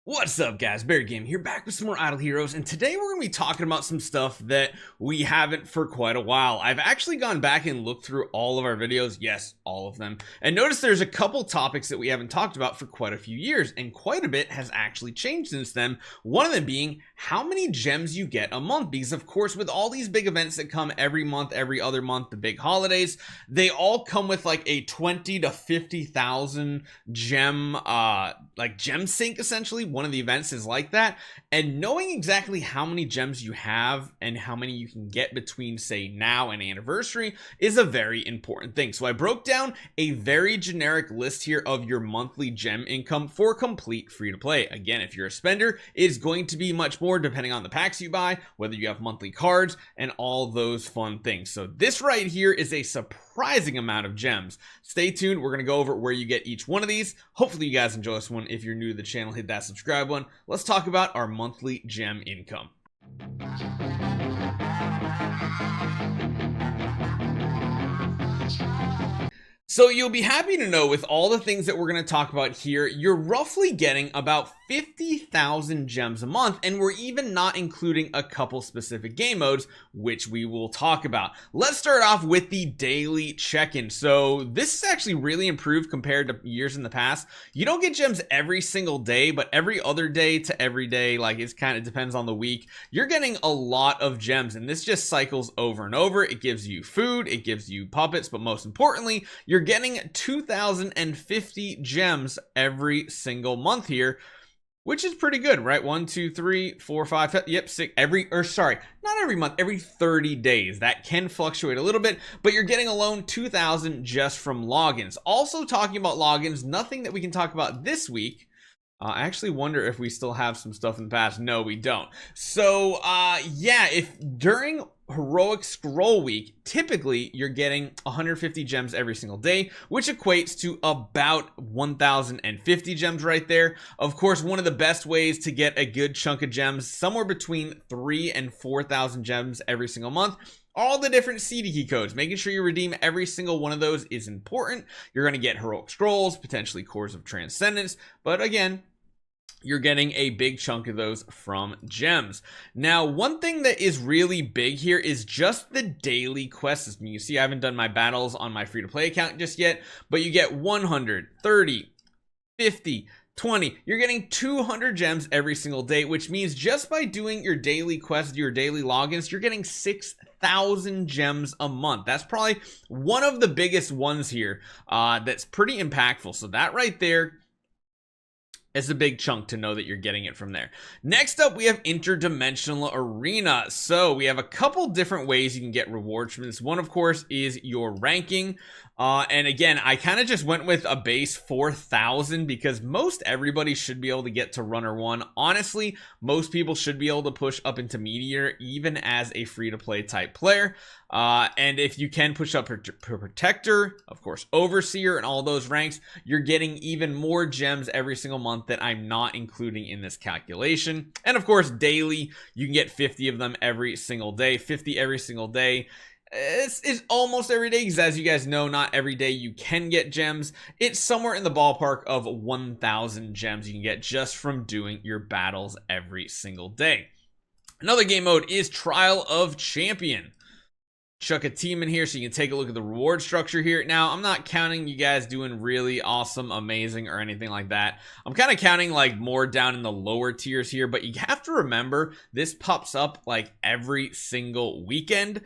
What's up guys, Barry Game here, back with some more Idle Heroes, and today we're going to be talking about some stuff that we haven't for quite a while. I've actually gone back and looked through all of our videos, yes, all of them, and noticed there's a couple topics that we haven't talked about for quite a few years, and quite a bit has actually changed since then. One of them being how many gems you get a month, because of course with all these big events that come every month, every other month, the big holidays, they all come with like a 20 to 50,000 gem, gem sink essentially. One of the events is like that, and knowing exactly how many gems you have and how many you can get between say now and anniversary is a very important thing. So I broke down a very generic list here of your monthly gem income for complete free to play. Again, if you're a spender, it's going to be much more depending on the packs you buy, whether you have monthly cards and all those fun things. So this right here is a surprising amount of gems. Stay tuned, we're going to go over where you get each one of these. Hopefully you guys enjoy this one. If you're new to the channel, hit that subscribe button. Let's talk about our monthly gem income. So you'll be happy to know with all the things that we're going to talk about here, you're roughly getting about 50,000 gems a month, and we're even not including a couple specific game modes, which we will talk about. Let's start off with the daily check-in. So this is actually really improved compared to years in the past. You don't get gems every single day, but every other day to every day, like it's kind of depends on the week, you're getting a lot of gems, and this just cycles over and over. It gives you food, it gives you puppets, but most importantly, you're getting 2,050 gems every single month here, which is pretty good, right? 1, 2, 3, 4, 5, yep, 6, not every month, every 30 days. That can fluctuate a little bit, but you're getting alone 2,000 just from logins. Also talking about logins, nothing that we can talk about this week. I actually wonder if we still have some stuff in the past. No, we don't. So, yeah, if during Heroic Scroll Week, typically you're getting 150 gems every single day, which equates to about 1,050 gems right there. Of course, one of the best ways to get a good chunk of gems, somewhere between 3,000 and 4,000 gems every single month. All the different CD key codes, making sure you redeem every single one of those is important. You're going to get Heroic Scrolls, potentially Cores of Transcendence, but again, you're getting a big chunk of those from gems. Now, one thing that is really big here is just the daily quest system. You see, I haven't done my battles on my free-to-play account just yet, but you get 100, 30, 50, 20. You're getting 200 gems every single day, which means just by doing your daily quests, your daily logins, you're getting 6,000 gems a month. That's probably one of the biggest ones here that's pretty impactful. So that right there, it's a big chunk to know that you're getting it from there. Next up, we have Interdimensional Arena. So we have a couple different ways you can get rewards from this. One, of course, is your ranking. And again, I kind of just went with a base 4,000 because most everybody should be able to get to Runner 1. Honestly, most people should be able to push up into Meteor, even as a free-to-play type player. And if you can push up Protector, of course, Overseer, and all those ranks, you're getting even more gems every single month that I'm not including in this calculation. And of course, daily, you can get 50 of them every single day. 50 every single day. It's almost every day, because as you guys know, not every day you can get gems. It's somewhere in the ballpark of 1,000 gems you can get just from doing your battles every single day. Another game mode is Trial of Champion. Chuck a team in here so you can take a look at the reward structure here. Now, I'm not counting you guys doing really awesome, amazing, or anything like that. I'm kind of counting like more down in the lower tiers here, but you have to remember this pops up like every single weekend,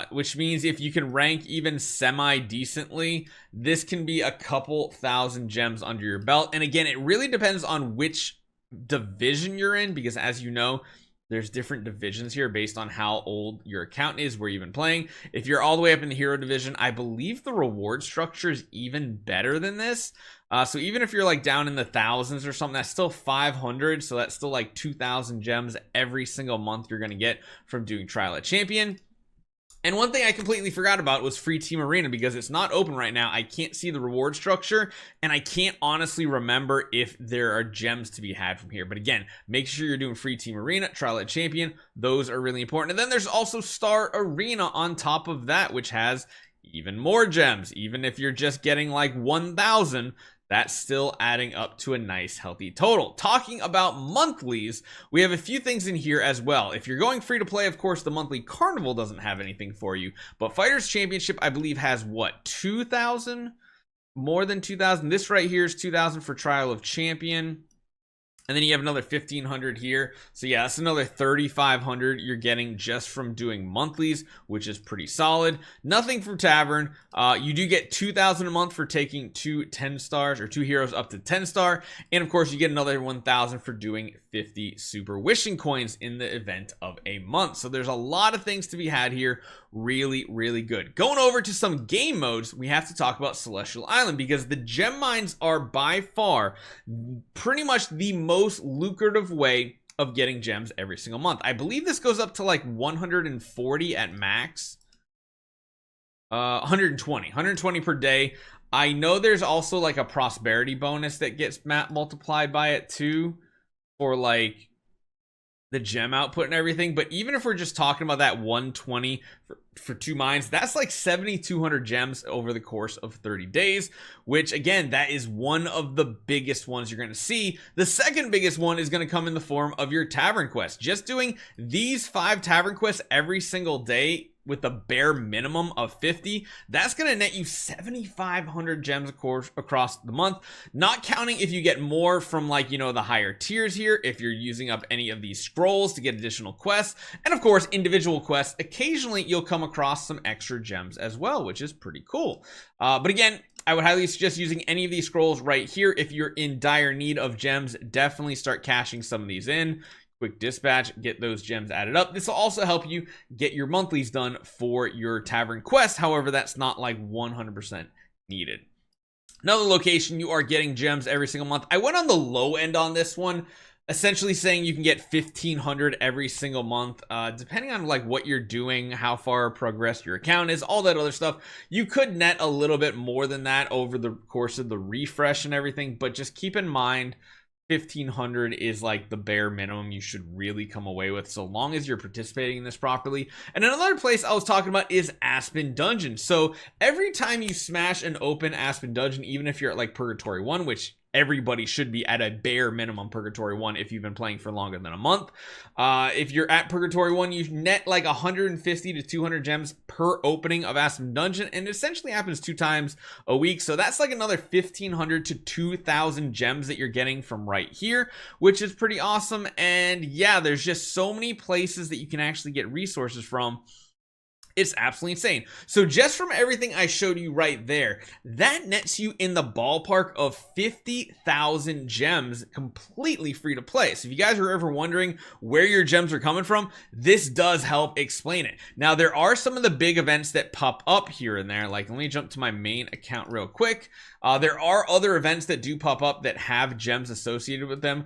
which means if you can rank even semi-decently, this can be a couple thousand gems under your belt. And again, it really depends on which division you're in, because as you know, there's different divisions here based on how old your account is, where you've been playing. If you're all the way up in the hero division, I believe the reward structure is even better than this. So even if you're like down in the thousands or something, that's still 500. So that's still like 2,000 gems every single month you're going to get from doing Trial of Champion. And one thing I completely forgot about was Free Team Arena, because it's not open right now. I can't see the reward structure, and I can't honestly remember if there are gems to be had from here. But again, make sure you're doing Free Team Arena, Trial of Champion. Those are really important. And then there's also Star Arena on top of that, which has even more gems. Even if you're just getting like 1,000, that's still adding up to a nice healthy total. Talking about monthlies, we have a few things in here as well. If you're going free to play, of course, the monthly carnival doesn't have anything for you, but Fighters Championship, I believe, has what, 2,000? More than 2,000. This right here is 2,000 for Trial of Champion. And then you have another 1,500 here. So yeah, that's another 3,500 you're getting just from doing monthlies, which is pretty solid. Nothing from Tavern. You do get 2,000 a month for taking 2 10 stars or 2 heroes up to 10 star. And of course, you get another 1,000 for doing 50 super wishing coins in the event of a month. So there's a lot of things to be had here. Really, really good. Going over to some game modes, we have to talk about Celestial Island because the gem mines are by far pretty much the most lucrative way of getting gems every single month. I believe this goes up to like 140 at max. 120 per day. I know there's also like a prosperity bonus that gets multiplied by it too for like the gem output and everything. But even if we're just talking about that 120 for 2 mines, that's like 7,200 gems over the course of 30 days, which again, that is one of the biggest ones you're going to see. The second biggest one is going to come in the form of your tavern quest. Just doing these 5 tavern quests every single day with the bare minimum of 50, that's going to net you 7,500 gems across the month, not counting if you get more from, like, you know, the higher tiers here, if you're using up any of these scrolls to get additional quests, and of course individual quests. Occasionally you'll come across some extra gems as well, which is pretty cool. But again, I would highly suggest using any of these scrolls right here. If you're in dire need of gems, definitely start cashing some of these in. Quick dispatch, get those gems added up. This will also help you get your monthlies done for your tavern quest. However, that's not like 100% needed. Another location, you are getting gems every single month. I went on the low end on this one, essentially saying you can get 1,500 every single month, depending on like what you're doing, how far progressed your account is, all that other stuff. You could net a little bit more than that over the course of the refresh and everything, but just keep in mind 1,500 is like the bare minimum you should really come away with, so long as you're participating in this properly. And another place I was talking about is Aspen Dungeon. So every time you smash and open Aspen Dungeon, even if you're at like Purgatory 1, which everybody should be at a bare minimum Purgatory 1 if you've been playing for longer than a month. If you're at Purgatory 1, you net like 150 to 200 gems per opening of Aspen Dungeon, and it essentially happens 2 times a week. So that's like another 1,500 to 2,000 gems that you're getting from right here, which is pretty awesome. And yeah, there's just so many places that you can actually get resources from. It's absolutely insane. So just from everything I showed you right there, that nets you in the ballpark of 50,000 gems completely free to play. So if you guys are ever wondering where your gems are coming from, this does help explain it. Now, there are some of the big events that pop up here and there. Like, let me jump to my main account real quick. There are other events that do pop up that have gems associated with them.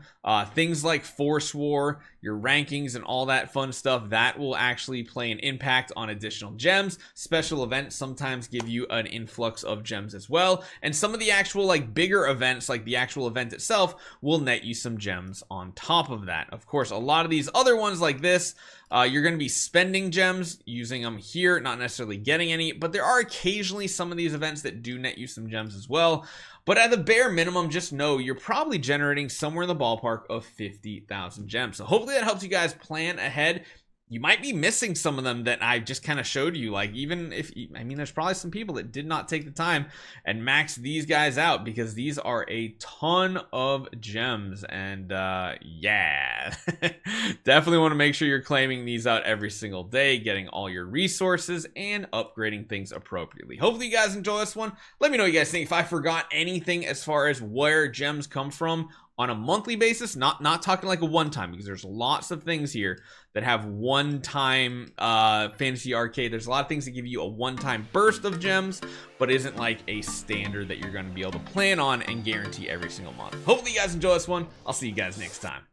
Things like Force War, your rankings, and all that fun stuff, that will actually play an impact on additional gems. Special events sometimes give you an influx of gems as well. And some of the actual like bigger events, like the actual event itself, will net you some gems on top of that. Of course, a lot of these other ones like this, you're going to be spending gems, using them here, not necessarily getting any, but there are occasionally some of these events that do net you some gems as well. But at the bare minimum, just know you're probably generating somewhere in the ballpark of 50,000 gems. So hopefully that helps you guys plan ahead. You might be missing some of them that I just kind of showed you. Like, even if, I mean, there's probably some people that did not take the time and max these guys out, because these are a ton of gems. And yeah, definitely want to make sure you're claiming these out every single day, getting all your resources and upgrading things appropriately. Hopefully you guys enjoy this one. Let me know what you guys think. If I forgot anything as far as where gems come from on a monthly basis, not talking like a one-time, because there's lots of things here that have one-time fantasy arcade. There's a lot of things that give you a one-time burst of gems, but isn't like a standard that you're going to be able to plan on and guarantee every single month. Hopefully you guys enjoy this one. I'll see you guys next time.